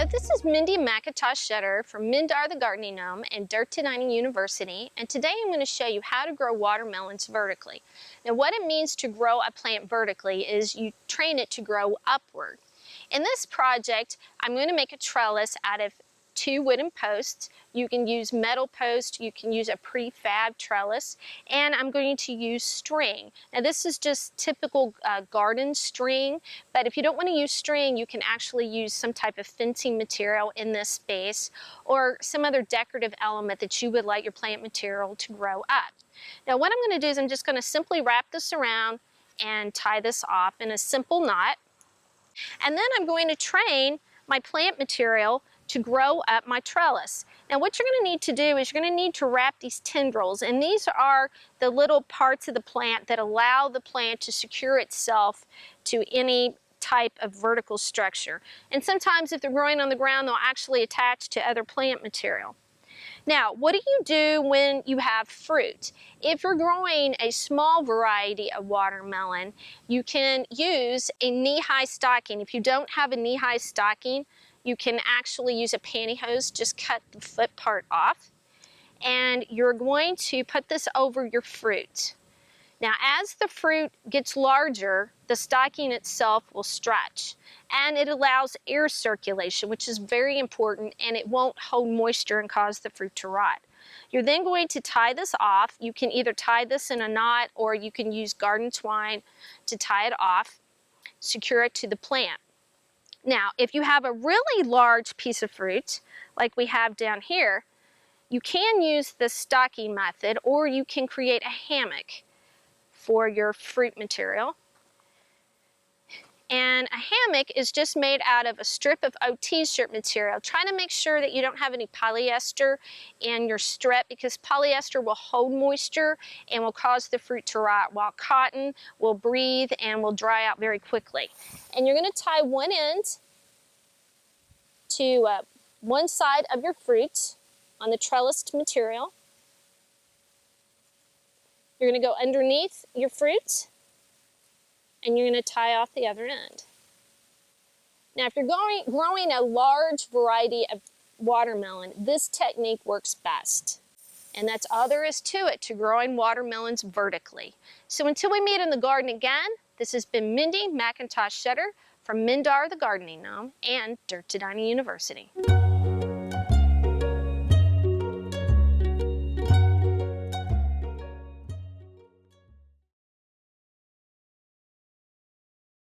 Hello, this is Mindy and McIntosh Shetter from Mindy the Gardening Gnome and Dirt to Dining University, and today I'm going to show you how to grow watermelons vertically. Now what it means to grow a plant vertically is you train it to grow upward. In this project, I'm going to make a trellis out of 2 wooden posts. You can use metal posts, you can use a prefab trellis, and I'm going to use string. Now this is just typical garden string, but if you don't want to use string, you can actually use some type of fencing material in this space or some other decorative element that you would like your plant material to grow up. Now what I'm going to do is I'm just going to simply wrap this around and tie this off in a simple knot, and then I'm going to train my plant material to grow up my trellis. Now what you're going to need to do is you're going to need to wrap these tendrils, and these are the little parts of the plant that allow the plant to secure itself to any type of vertical structure. And sometimes if they're growing on the ground, they'll actually attach to other plant material. Now, what do you do when you have fruit? If you're growing a small variety of watermelon, you can use a knee-high stocking. If you don't have a knee-high stocking, you can actually use a pantyhose, just cut the foot part off, and you're going to put this over your fruit. Now, as the fruit gets larger, the stocking itself will stretch, and it allows air circulation, which is very important, and it won't hold moisture and cause the fruit to rot. You're then going to tie this off. You can either tie this in a knot or you can use garden twine to tie it off, secure it to the plant. Now, if you have a really large piece of fruit, like we have down here, you can use the stocking method, or you can create a hammock for your fruit material. And a hammock is just made out of a strip of oat t-shirt material. Try to make sure that you don't have any polyester in your strip, because polyester will hold moisture and will cause the fruit to rot, while cotton will breathe and will dry out very quickly. And you're going to tie one end to one side of your fruit on the trellised material. You're going to go underneath your fruit, and you're going to tie off the other end. Now, if you're growing a large variety of watermelon, this technique works best. And that's all there is to it, to growing watermelons vertically. So until we meet in the garden again, this has been Mindy McIntosh Shetter from Mindy the Gardening Gnome and Dirt to Dining University.